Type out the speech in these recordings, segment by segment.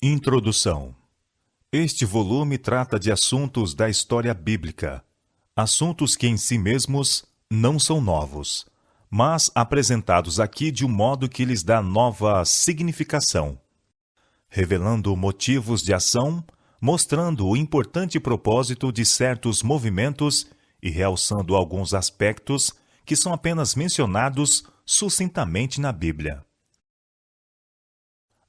Introdução. Este volume trata de assuntos da história bíblica, assuntos que em si mesmos não são novos, mas apresentados aqui de um modo que lhes dá nova significação, revelando motivos de ação, mostrando o importante propósito de certos movimentos e realçando alguns aspectos que são apenas mencionados sucintamente na Bíblia.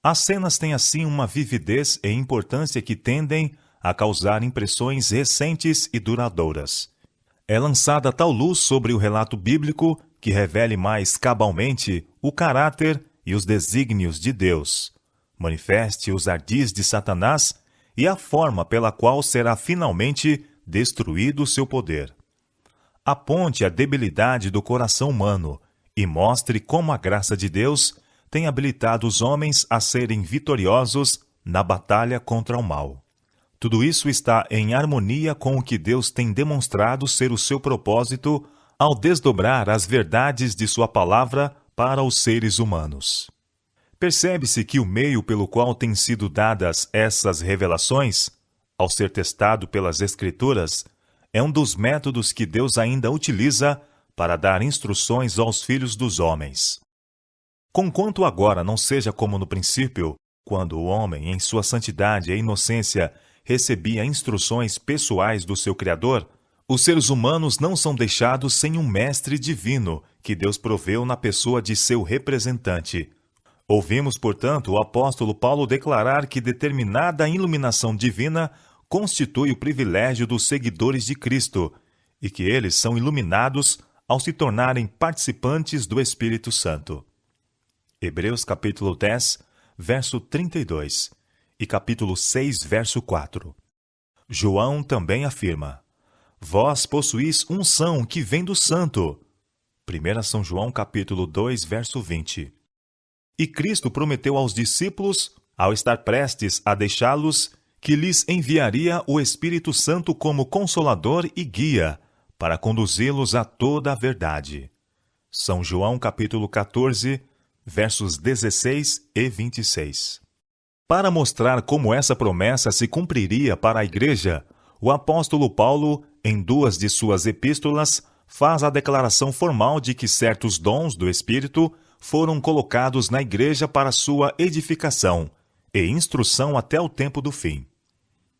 As cenas têm assim uma vividez e importância que tendem a causar impressões recentes e duradouras. É lançada tal luz sobre o relato bíblico que revele mais cabalmente o caráter e os desígnios de Deus, manifeste os ardis de Satanás e a forma pela qual será finalmente destruído o seu poder. Aponte a debilidade do coração humano e mostre como a graça de Deus tem habilitado os homens a serem vitoriosos na batalha contra o mal. Tudo isso está em harmonia com o que Deus tem demonstrado ser o seu propósito ao desdobrar as verdades de sua palavra para os seres humanos. Percebe-se que o meio pelo qual têm sido dadas essas revelações, ao ser testado pelas Escrituras, é um dos métodos que Deus ainda utiliza para dar instruções aos filhos dos homens. Conquanto agora não seja como no princípio, quando o homem, em sua santidade e inocência, recebia instruções pessoais do seu Criador, os seres humanos não são deixados sem um mestre divino que Deus proveu na pessoa de seu representante. Ouvimos, portanto, o apóstolo Paulo declarar que determinada iluminação divina constitui o privilégio dos seguidores de Cristo e que eles são iluminados ao se tornarem participantes do Espírito Santo. Hebreus capítulo 10, verso 32 e capítulo 6, verso 4. João também afirma: Vós possuís unção que vem do Santo. 1 São João capítulo 2, verso 20. E Cristo prometeu aos discípulos, ao estar prestes a deixá-los, que lhes enviaria o Espírito Santo como consolador e guia, para conduzi-los a toda a verdade. São João capítulo 14, versos 16 e 26. Para mostrar como essa promessa se cumpriria para a Igreja, o apóstolo Paulo, em duas de suas epístolas, faz a declaração formal de que certos dons do Espírito foram colocados na Igreja para sua edificação e instrução até o tempo do fim.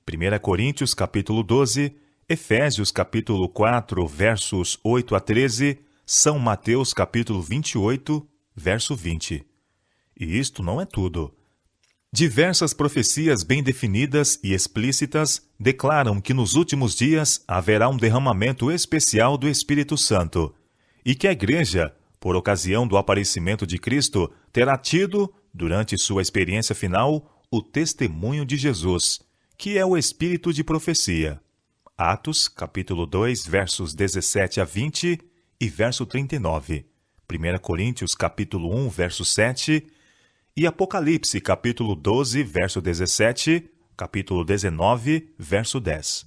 1 Coríntios capítulo 12, Efésios capítulo 4, versos 8 a 13, São Mateus capítulo 28, verso 20. E isto não é tudo. Diversas profecias bem definidas e explícitas declaram que nos últimos dias haverá um derramamento especial do Espírito Santo e que a Igreja, por ocasião do aparecimento de Cristo, terá tido, durante sua experiência final, o testemunho de Jesus, que é o Espírito de profecia. Atos, capítulo 2, versos 17 a 20 e verso 39. 1 Coríntios, capítulo 1, verso 7, e Apocalipse, capítulo 12, verso 17, capítulo 19, verso 10.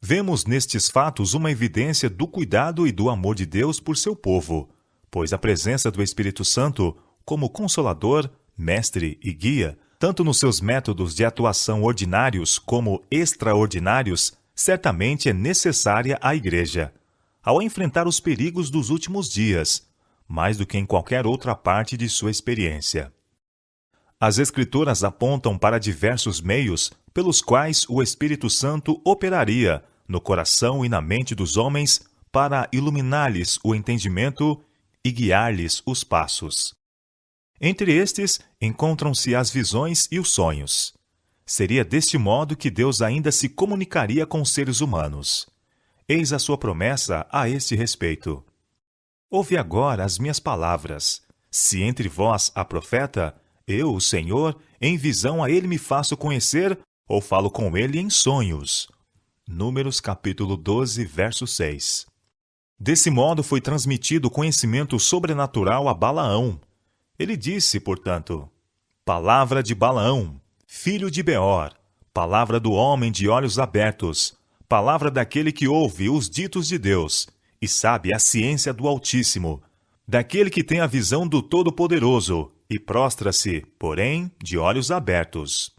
Vemos nestes fatos uma evidência do cuidado e do amor de Deus por seu povo, pois a presença do Espírito Santo, como consolador, mestre e guia, tanto nos seus métodos de atuação ordinários como extraordinários, certamente é necessária à Igreja, ao enfrentar os perigos dos últimos dias, mais do que em qualquer outra parte de sua experiência. As Escrituras apontam para diversos meios pelos quais o Espírito Santo operaria no coração e na mente dos homens para iluminar-lhes o entendimento e guiar-lhes os passos. Entre estes, encontram-se as visões e os sonhos. Seria deste modo que Deus ainda se comunicaria com os seres humanos. Eis a sua promessa a este respeito. Ouve agora as minhas palavras. Se entre vós há profeta, eu, o Senhor, em visão a ele me faço conhecer, ou falo com ele em sonhos. Números capítulo 12, verso 6. Desse modo foi transmitido o conhecimento sobrenatural a Balaão. Ele disse, portanto, palavra de Balaão, filho de Beor, palavra do homem de olhos abertos, palavra daquele que ouve os ditos de Deus e sabe a ciência do Altíssimo, daquele que tem a visão do Todo-Poderoso e prostra-se, porém, de olhos abertos.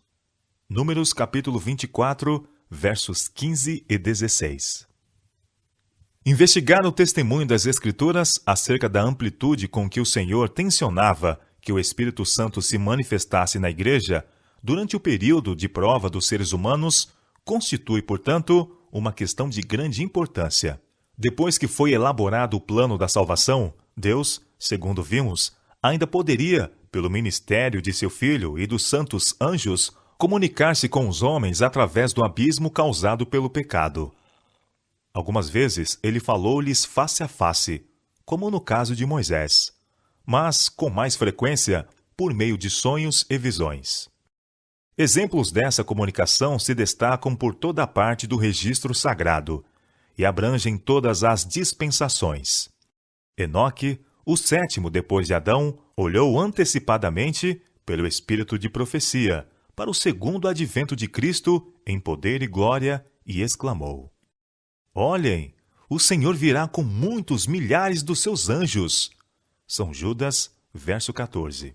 Números capítulo 24, versos 15 e 16. Investigar o testemunho das Escrituras acerca da amplitude com que o Senhor tensionava que o Espírito Santo se manifestasse na Igreja durante o período de prova dos seres humanos constitui, portanto, uma questão de grande importância. Depois que foi elaborado o plano da salvação, Deus, segundo vimos, ainda poderia, pelo ministério de seu Filho e dos santos anjos, comunicar-se com os homens através do abismo causado pelo pecado. Algumas vezes ele falou-lhes face a face, como no caso de Moisés, mas, com mais frequência, por meio de sonhos e visões. Exemplos dessa comunicação se destacam por toda a parte do registro sagrado e abrangem todas as dispensações. Enoque, o sétimo depois de Adão, olhou antecipadamente, pelo espírito de profecia, para o segundo advento de Cristo em poder e glória e exclamou: Olhem, o Senhor virá com muitos milhares dos seus anjos. São Judas, verso 14.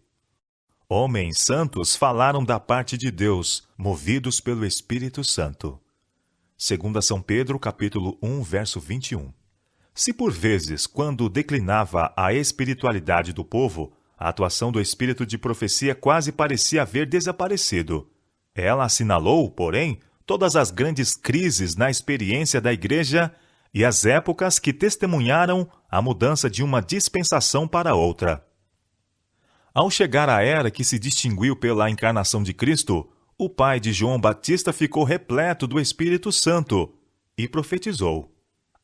Homens santos falaram da parte de Deus, movidos pelo Espírito Santo. 2 São Pedro, capítulo 1, verso 21. Se por vezes, quando declinava a espiritualidade do povo, a atuação do espírito de profecia quase parecia haver desaparecido, ela assinalou, porém, todas as grandes crises na experiência da Igreja e as épocas que testemunharam a mudança de uma dispensação para outra. Ao chegar à era que se distinguiu pela encarnação de Cristo, o pai de João Batista ficou repleto do Espírito Santo e profetizou.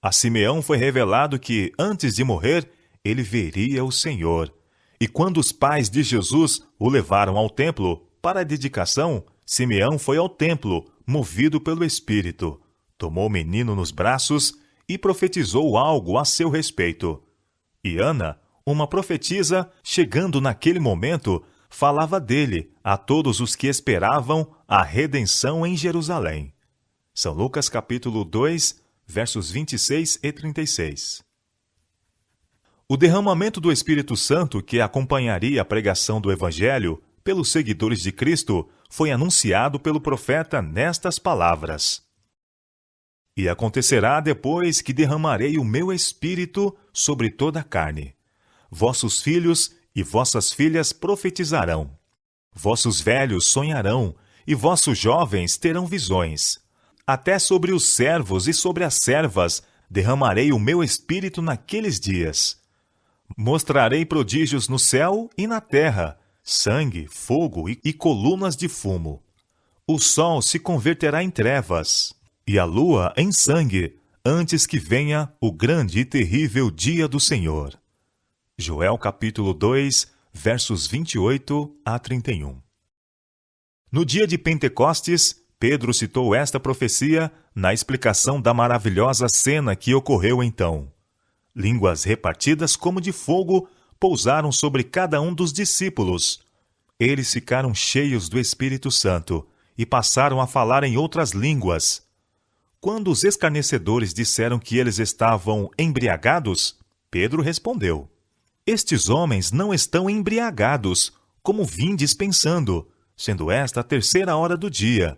A Simeão foi revelado que, antes de morrer, ele veria o Senhor. E quando os pais de Jesus o levaram ao templo para a dedicação, Simeão foi ao templo, movido pelo Espírito, tomou o menino nos braços e profetizou algo a seu respeito. E Ana, uma profetisa, chegando naquele momento, falava dele a todos os que esperavam a redenção em Jerusalém. São Lucas capítulo 2, versos 26 e 36. O derramamento do Espírito Santo que acompanharia a pregação do Evangelho pelos seguidores de Cristo foi anunciado pelo profeta nestas palavras: E acontecerá depois que derramarei o meu Espírito sobre toda a carne. Vossos filhos e vossas filhas profetizarão. Vossos velhos sonharão, e vossos jovens terão visões. Até sobre os servos e sobre as servas derramarei o meu Espírito naqueles dias. Mostrarei prodígios no céu e na terra, sangue, fogo e colunas de fumo. O sol se converterá em trevas, e a lua em sangue, antes que venha o grande e terrível dia do Senhor. Joel capítulo 2, versos 28 a 31. No dia de Pentecostes, Pedro citou esta profecia na explicação da maravilhosa cena que ocorreu então. Línguas repartidas como de fogo pousaram sobre cada um dos discípulos. Eles ficaram cheios do Espírito Santo e passaram a falar em outras línguas. Quando os escarnecedores disseram que eles estavam embriagados, Pedro respondeu: Estes homens não estão embriagados, como vindes pensando, sendo esta a 3ª hora do dia.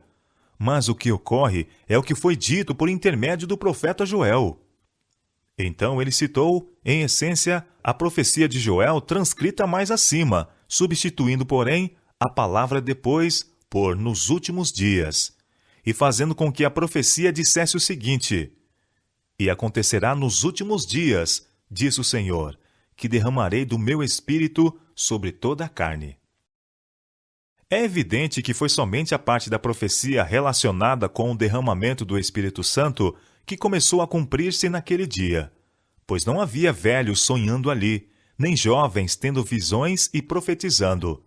Mas o que ocorre é o que foi dito por intermédio do profeta Joel. Então ele citou, em essência, a profecia de Joel transcrita mais acima, substituindo, porém, a palavra depois por nos últimos dias, e fazendo com que a profecia dissesse o seguinte: E acontecerá nos últimos dias, diz o Senhor, que derramarei do meu Espírito sobre toda a carne. É evidente que foi somente a parte da profecia relacionada com o derramamento do Espírito Santo que começou a cumprir-se naquele dia, pois não havia velhos sonhando ali, nem jovens tendo visões e profetizando.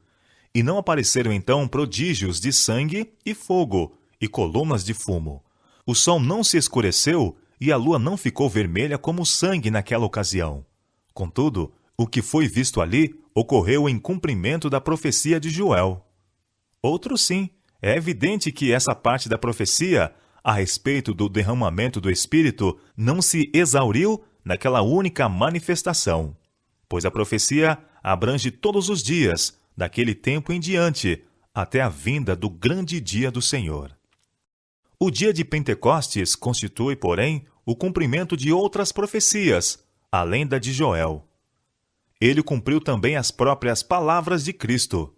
E não apareceram então prodígios de sangue e fogo, e colunas de fumo. O sol não se escureceu e a lua não ficou vermelha como sangue naquela ocasião. Contudo, o que foi visto ali ocorreu em cumprimento da profecia de Joel. Outro sim, é evidente que essa parte da profecia a respeito do derramamento do Espírito não se exauriu naquela única manifestação, pois a profecia abrange todos os dias, daquele tempo em diante, até a vinda do grande dia do Senhor. O dia de Pentecostes constitui, porém, o cumprimento de outras profecias, além da de Joel. Ele cumpriu também as próprias palavras de Cristo.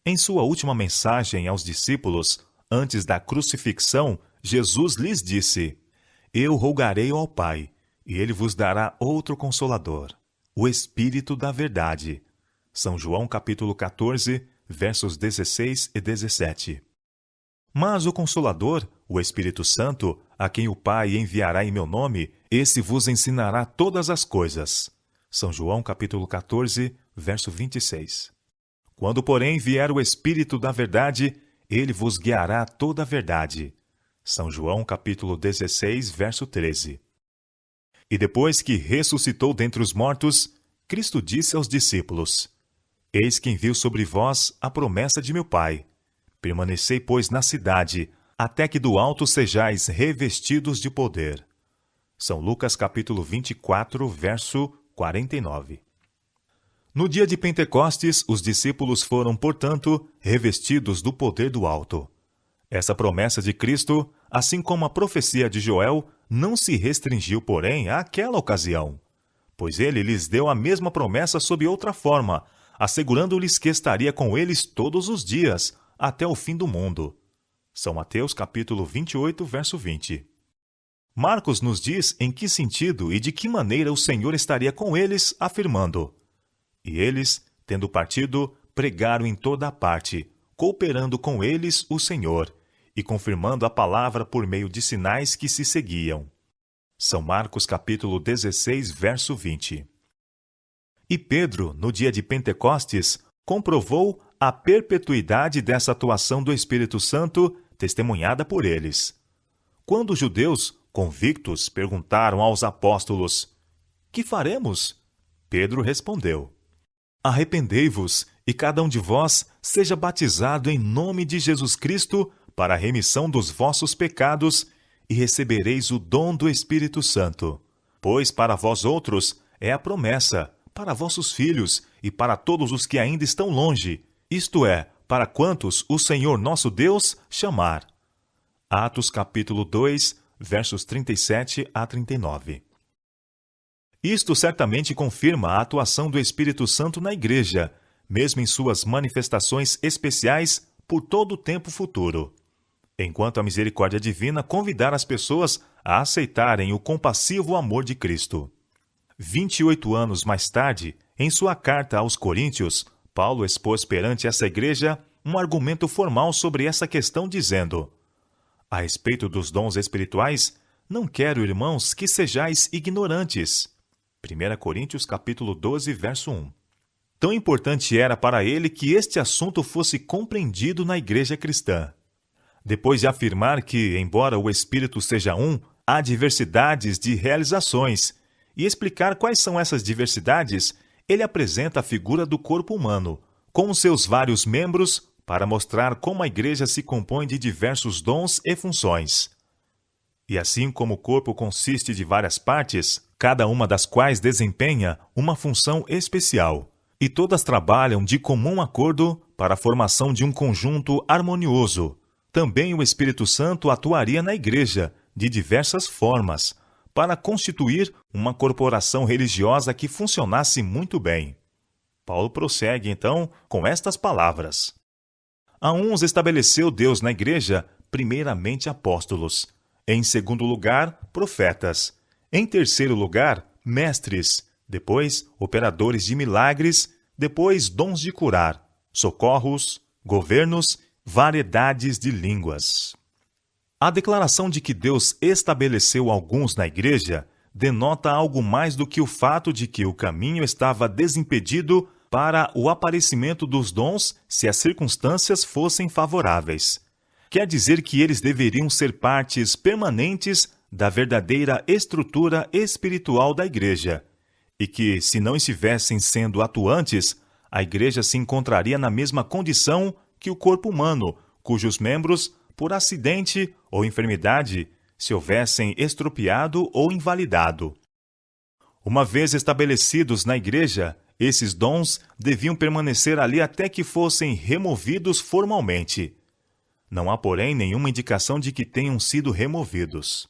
Em sua última mensagem aos discípulos, antes da crucifixão, Jesus lhes disse: Eu rogarei ao Pai, e ele vos dará outro Consolador, o Espírito da Verdade. São João capítulo 14, versos 16 e 17. Mas o Consolador, o Espírito Santo, a quem o Pai enviará em meu nome, esse vos ensinará todas as coisas. São João capítulo 14, verso 26. Quando, porém, vier o Espírito da Verdade, ele vos guiará a toda a verdade. São João capítulo 16, verso 13. E depois que ressuscitou dentre os mortos, Cristo disse aos discípulos: Eis que envio sobre vós a promessa de meu Pai. Permanecei, pois, na cidade, até que do alto sejais revestidos de poder. São Lucas capítulo 24, verso 49. No dia de Pentecostes, os discípulos foram, portanto, revestidos do poder do alto. Essa promessa de Cristo, assim como a profecia de Joel, não se restringiu, porém, àquela ocasião, pois ele lhes deu a mesma promessa sob outra forma, assegurando-lhes que estaria com eles todos os dias, até o fim do mundo. São Mateus capítulo 28, verso 20. Marcos nos diz em que sentido e de que maneira o Senhor estaria com eles, afirmando: E eles, tendo partido, pregaram em toda a parte, cooperando com eles o Senhor, e confirmando a palavra por meio de sinais que se seguiam. São Marcos capítulo 16, verso 20. E Pedro, no dia de Pentecostes, comprovou a perpetuidade dessa atuação do Espírito Santo, testemunhada por eles. Quando os judeus, convictos, perguntaram aos apóstolos: Que faremos? Pedro respondeu: Arrependei-vos, e cada um de vós seja batizado em nome de Jesus Cristo para a remissão dos vossos pecados, e recebereis o dom do Espírito Santo. Pois para vós outros é a promessa, para vossos filhos e para todos os que ainda estão longe, isto é, para quantos o Senhor nosso Deus chamar. Atos capítulo 2, versos 37 a 39. Isto certamente confirma a atuação do Espírito Santo na Igreja, mesmo em suas manifestações especiais por todo o tempo futuro. Enquanto a misericórdia divina convidar as pessoas a aceitarem o compassivo amor de Cristo. 28 anos mais tarde, em sua carta aos Coríntios, Paulo expôs perante essa igreja um argumento formal sobre essa questão, dizendo: A respeito dos dons espirituais, não quero, irmãos, que sejais ignorantes. 1 Coríntios capítulo 12, verso 1. Tão importante era para ele que este assunto fosse compreendido na igreja cristã. Depois de afirmar que, embora o Espírito seja um, há diversidades de realizações, e explicar quais são essas diversidades, ele apresenta a figura do corpo humano, com seus vários membros, para mostrar como a igreja se compõe de diversos dons e funções. E assim como o corpo consiste de várias partes, cada uma das quais desempenha uma função especial, e todas trabalham de comum acordo para a formação de um conjunto harmonioso, também o Espírito Santo atuaria na igreja, de diversas formas, para constituir uma corporação religiosa que funcionasse muito bem. Paulo prossegue, então, com estas palavras: A uns estabeleceu Deus na igreja, primeiramente apóstolos, em segundo lugar, profetas, em terceiro lugar, mestres, depois, operadores de milagres, depois, dons de curar, socorros, governos, variedades de línguas. A declaração de que Deus estabeleceu alguns na igreja denota algo mais do que o fato de que o caminho estava desimpedido para o aparecimento dos dons se as circunstâncias fossem favoráveis. Quer dizer que eles deveriam ser partes permanentes da verdadeira estrutura espiritual da igreja, e que, se não estivessem sendo atuantes, a igreja se encontraria na mesma condição que o corpo humano, cujos membros, por acidente ou enfermidade, se houvessem estropiado ou invalidado. Uma vez estabelecidos na igreja, esses dons deviam permanecer ali até que fossem removidos formalmente. Não há, porém, nenhuma indicação de que tenham sido removidos.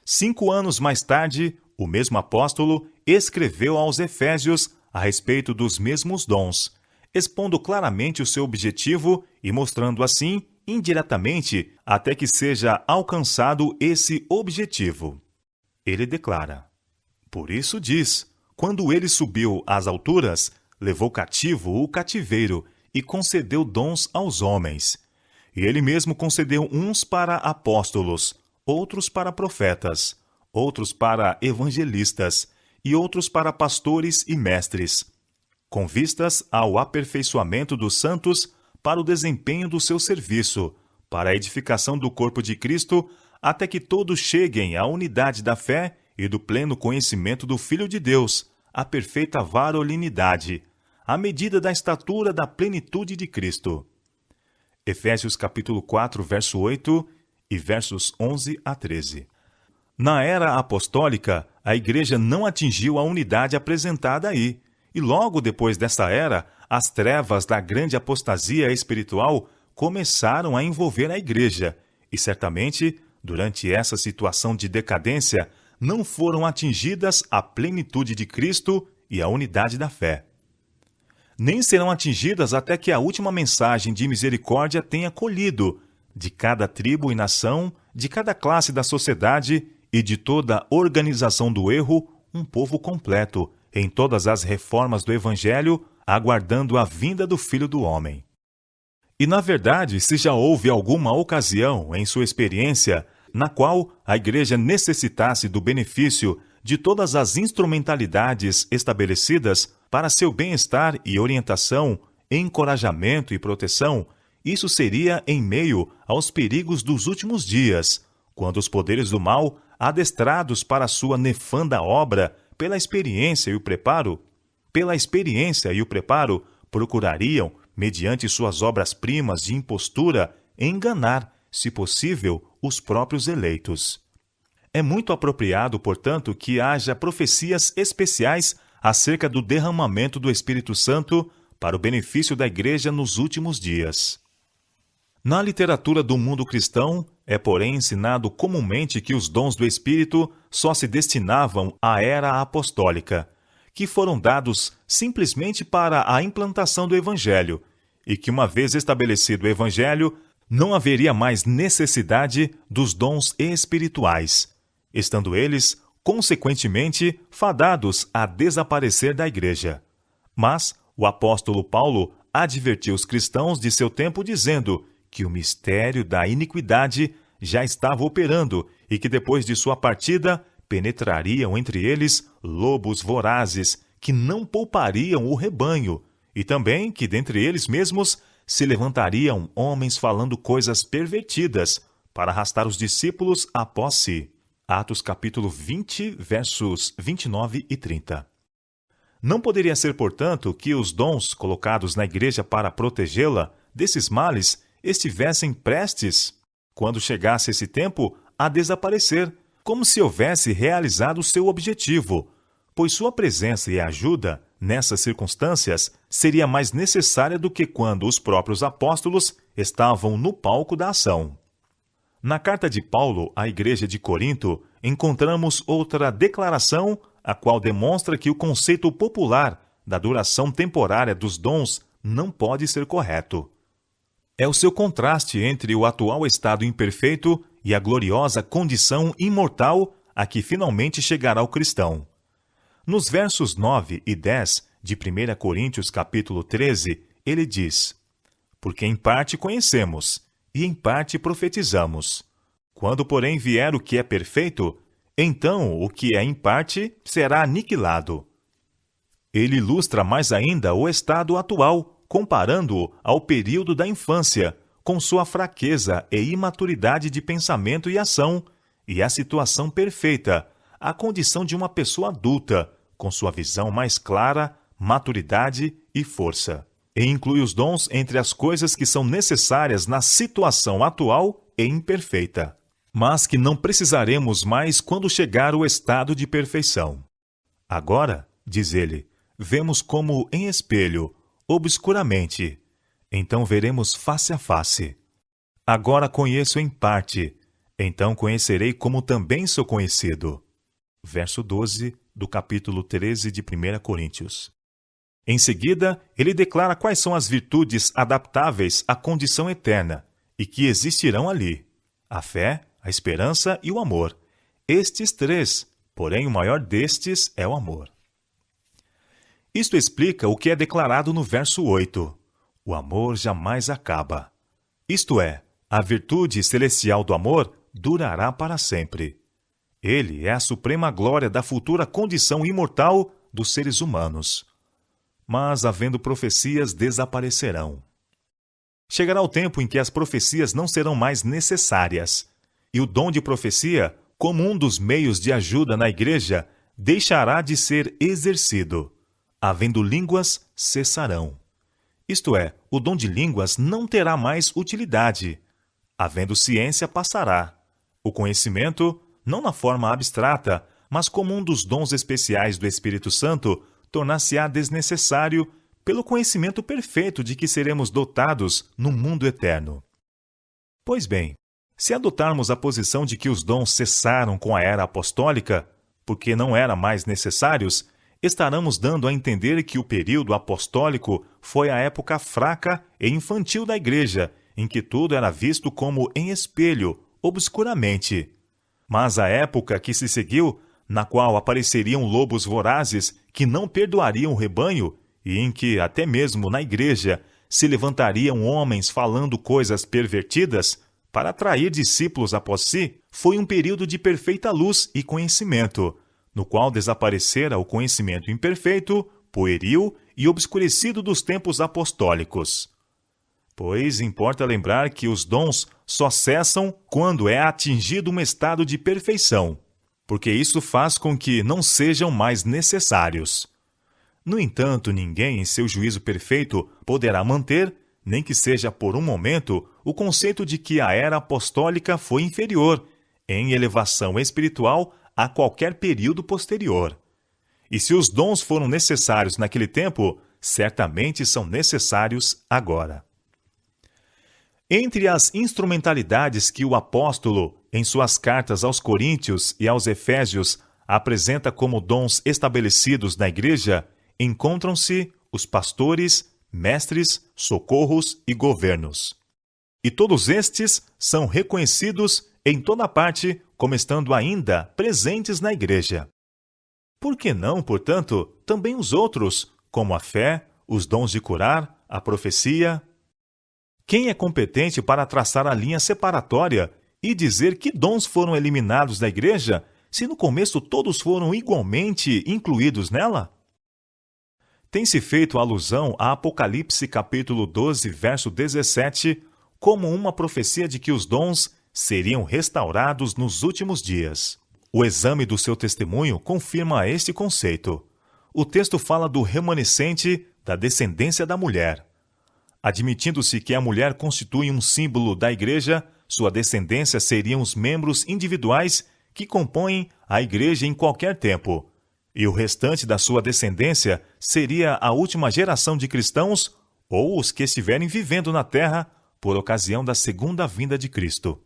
5 anos mais tarde, o mesmo apóstolo escreveu aos Efésios a respeito dos mesmos dons, expondo claramente o seu objetivo e mostrando assim, indiretamente, até que seja alcançado esse objetivo. Ele declara: por isso diz, quando ele subiu às alturas, levou cativo o cativeiro e concedeu dons aos homens. E ele mesmo concedeu uns para apóstolos, outros para profetas, outros para evangelistas e outros para pastores e mestres, com vistas ao aperfeiçoamento dos santos para o desempenho do seu serviço, para a edificação do corpo de Cristo, até que todos cheguem à unidade da fé e do pleno conhecimento do Filho de Deus, à perfeita varolinidade, à medida da estatura da plenitude de Cristo. Efésios capítulo 4, verso 8 e versos 11 a 13. Na era apostólica, a igreja não atingiu a unidade apresentada aí, e logo depois desta era, as trevas da grande apostasia espiritual começaram a envolver a igreja, e certamente, durante essa situação de decadência, não foram atingidas a plenitude de Cristo e a unidade da fé. Nem serão atingidas até que a última mensagem de misericórdia tenha colhido, de cada tribo e nação, de cada classe da sociedade e de toda a organização do erro, um povo completo, em todas as reformas do Evangelho, aguardando a vinda do Filho do Homem. E, na verdade, se já houve alguma ocasião em sua experiência na qual a igreja necessitasse do benefício de todas as instrumentalidades estabelecidas para seu bem-estar e orientação, encorajamento e proteção, isso seria em meio aos perigos dos últimos dias, quando os poderes do mal, adestrados para sua nefanda obra pela experiência e o preparo, procurariam, mediante suas obras-primas de impostura, enganar, se possível, os próprios eleitos. É muito apropriado, portanto, que haja profecias especiais acerca do derramamento do Espírito Santo para o benefício da Igreja nos últimos dias. Na literatura do mundo cristão, é porém ensinado comumente que os dons do Espírito só se destinavam à era apostólica, que foram dados simplesmente para a implantação do Evangelho, e que, uma vez estabelecido o Evangelho, não haveria mais necessidade dos dons espirituais, estando eles, consequentemente, fadados a desaparecer da Igreja. Mas o apóstolo Paulo advertiu os cristãos de seu tempo dizendo que o mistério da iniquidade já estava operando e que depois de sua partida penetrariam entre eles lobos vorazes que não poupariam o rebanho, e também que dentre eles mesmos se levantariam homens falando coisas pervertidas para arrastar os discípulos após si. Atos capítulo 20, versos 29 e 30. Não poderia ser, portanto, que os dons colocados na igreja para protegê-la desses males estivessem prestes, quando chegasse esse tempo, a desaparecer, como se houvesse realizado seu objetivo, pois sua presença e ajuda, nessas circunstâncias, seria mais necessária do que quando os próprios apóstolos estavam no palco da ação. Na carta de Paulo à igreja de Corinto, encontramos outra declaração, a qual demonstra que o conceito popular da duração temporária dos dons não pode ser correto. É o seu contraste entre o atual estado imperfeito e a gloriosa condição imortal a que finalmente chegará o cristão. Nos versos 9 e 10 de 1 Coríntios capítulo 13, ele diz: porque em parte conhecemos, e em parte profetizamos. Quando, porém, vier o que é perfeito, então o que é em parte será aniquilado. Ele ilustra mais ainda o estado atual, comparando-o ao período da infância, com sua fraqueza e imaturidade de pensamento e ação, e a situação perfeita, a condição de uma pessoa adulta, com sua visão mais clara, maturidade e força. E inclui os dons entre as coisas que são necessárias na situação atual e imperfeita, mas que não precisaremos mais quando chegar o estado de perfeição. Agora, diz ele, vemos como em espelho, obscuramente. Então veremos face a face. Agora conheço em parte, então conhecerei como também sou conhecido. Verso 12 do capítulo 13 de 1 Coríntios. Em seguida, ele declara quais são as virtudes adaptáveis à condição eterna e que existirão ali: a fé, a esperança e o amor. Estes três, porém o maior destes é o amor. Isto explica o que é declarado no verso 8. O amor jamais acaba. Isto é, a virtude celestial do amor durará para sempre. Ele é a suprema glória da futura condição imortal dos seres humanos. Mas, havendo profecias, desaparecerão. Chegará o tempo em que as profecias não serão mais necessárias, e o dom de profecia, como um dos meios de ajuda na igreja, deixará de ser exercido. Havendo línguas, cessarão. Isto é, o dom de línguas não terá mais utilidade. Havendo ciência, passará. O conhecimento, não na forma abstrata, mas como um dos dons especiais do Espírito Santo, tornar-se-á desnecessário pelo conhecimento perfeito de que seremos dotados no mundo eterno. Pois bem, se adotarmos a posição de que os dons cessaram com a era apostólica, porque não eram mais necessários, estaremos dando a entender que o período apostólico foi a época fraca e infantil da igreja, em que tudo era visto como em espelho, obscuramente. Mas a época que se seguiu, na qual apareceriam lobos vorazes que não perdoariam o rebanho, e em que, até mesmo na igreja, se levantariam homens falando coisas pervertidas para atrair discípulos após si, foi um período de perfeita luz e conhecimento, no qual desaparecera o conhecimento imperfeito, pueril e obscurecido dos tempos apostólicos. Pois importa lembrar que os dons só cessam quando é atingido um estado de perfeição, porque isso faz com que não sejam mais necessários. No entanto, ninguém em seu juízo perfeito poderá manter, nem que seja por um momento, o conceito de que a era apostólica foi inferior, em elevação espiritual, a qualquer período posterior. E se os dons foram necessários naquele tempo, certamente são necessários agora. Entre as instrumentalidades que o apóstolo, em suas cartas aos Coríntios e aos Efésios, apresenta como dons estabelecidos na igreja, encontram-se os pastores, mestres, socorros e governos. E todos estes são reconhecidos em toda parte como estando ainda presentes na igreja. Por que não, portanto, também os outros, como a fé, os dons de curar, a profecia? Quem é competente para traçar a linha separatória e dizer que dons foram eliminados da igreja, se no começo todos foram igualmente incluídos nela? Tem-se feito alusão a Apocalipse capítulo 12, verso 17, como uma profecia de que os dons seriam restaurados nos últimos dias. O exame do seu testemunho confirma este conceito. O texto fala do remanescente da descendência da mulher. Admitindo-se que a mulher constitui um símbolo da igreja, sua descendência seriam os membros individuais que compõem a igreja em qualquer tempo, e o restante da sua descendência seria a última geração de cristãos ou os que estiverem vivendo na terra por ocasião da segunda vinda de Cristo.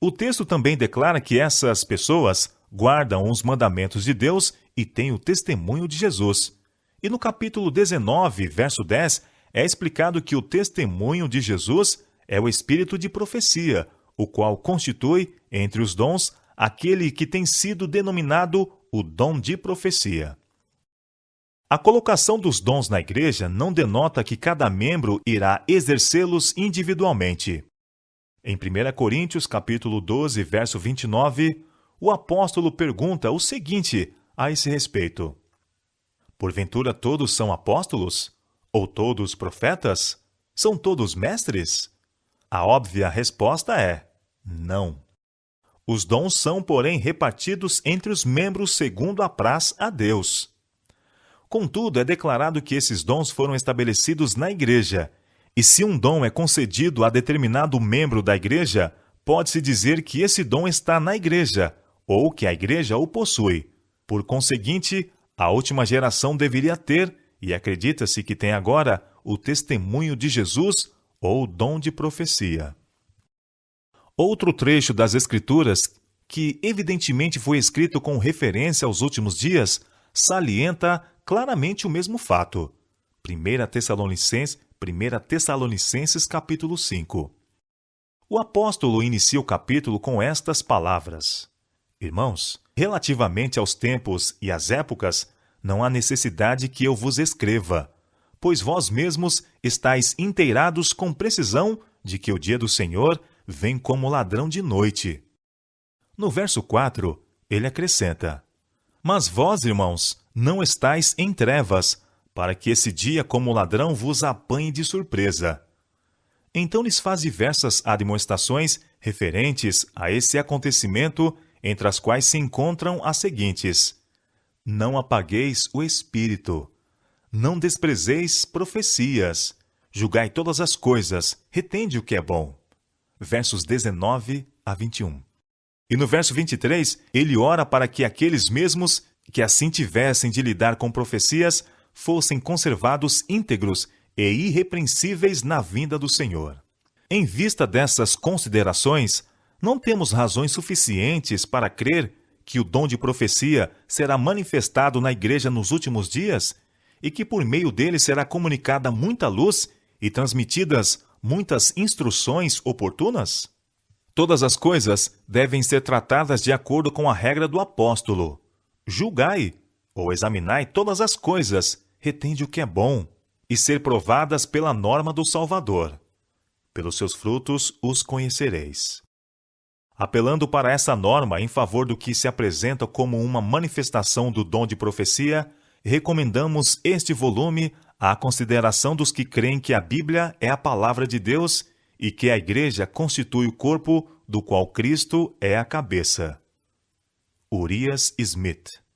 O texto também declara que essas pessoas guardam os mandamentos de Deus e têm o testemunho de Jesus. E no capítulo 19, verso 10, é explicado que o testemunho de Jesus é o espírito de profecia, o qual constitui, entre os dons, aquele que tem sido denominado o dom de profecia. A colocação dos dons na igreja não denota que cada membro irá exercê-los individualmente. Em 1 Coríntios, capítulo 12, verso 29, o apóstolo pergunta o seguinte a esse respeito: porventura todos são apóstolos? Ou todos profetas? São todos mestres? A óbvia resposta é: não. Os dons são, porém, repartidos entre os membros segundo apraz a Deus. Contudo, é declarado que esses dons foram estabelecidos na igreja, e se um dom é concedido a determinado membro da igreja, pode-se dizer que esse dom está na igreja, ou que a igreja o possui. Por conseguinte, A última geração deveria ter, e acredita-se que tem agora, o testemunho de Jesus ou o dom de profecia. Outro trecho das Escrituras, que evidentemente foi escrito com referência aos últimos dias, salienta claramente o mesmo fato. 1 Tessalonicenses capítulo 5. O apóstolo inicia o capítulo com estas palavras: Irmãos, relativamente aos tempos e às épocas, não há necessidade que eu vos escreva, pois vós mesmos estáis inteirados com precisão de que o dia do Senhor vem como ladrão de noite. No verso 4, ele acrescenta: Mas vós, irmãos, não estáis em trevas, para que esse dia como ladrão vos apanhe de surpresa. Então lhes faz diversas admoestações referentes a esse acontecimento, entre as quais se encontram as seguintes: Não apagueis o espírito, não desprezeis profecias, julgai todas as coisas, retende o que é bom. Versos 19 a 21. E no verso 23, ele ora para que aqueles mesmos que assim tivessem de lidar com profecias fossem conservados íntegros e irrepreensíveis na vinda do Senhor. Em vista dessas considerações, não temos razões suficientes para crer que o dom de profecia será manifestado na igreja nos últimos dias e que por meio dele será comunicada muita luz e transmitidas muitas instruções oportunas? Todas as coisas devem ser tratadas de acordo com a regra do apóstolo. Julgai, ou examinai todas as coisas, retende o que é bom, e ser provadas pela norma do Salvador. Pelos seus frutos os conhecereis. Apelando para essa norma em favor do que se apresenta como uma manifestação do dom de profecia, recomendamos este volume à consideração dos que creem que a Bíblia é a palavra de Deus e que a Igreja constitui o corpo do qual Cristo é a cabeça. Urias Smith.